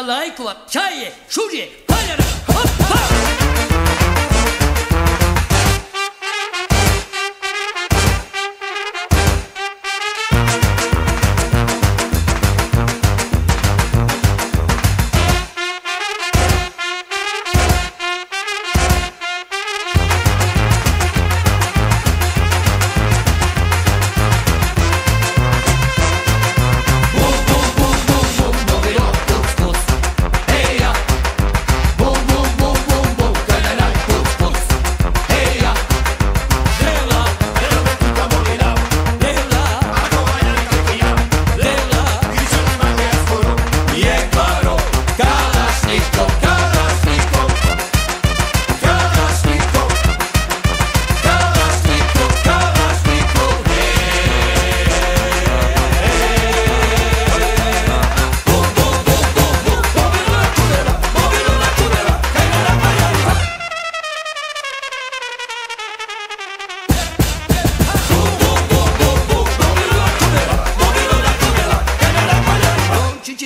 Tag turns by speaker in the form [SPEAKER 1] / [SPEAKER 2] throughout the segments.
[SPEAKER 1] lajkovat, čaje, šužje, paljara, hop, hop!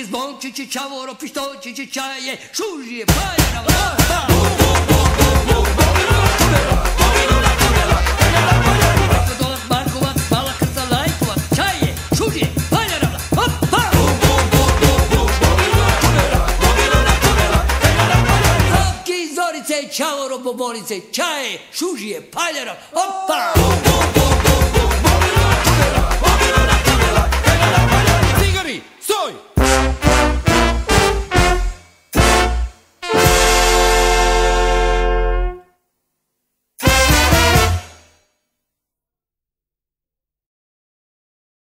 [SPEAKER 1] Zvon, čiči, čavoro, pištol, čiči, čaje, šužje, paljara, hop, hop! Markovat, mala krca, lajkovat, čaje, šužje, paljara, hop, hop! Hopki, zorice, čavoro, boborice, čaje, šužje, paljara, hop, hop!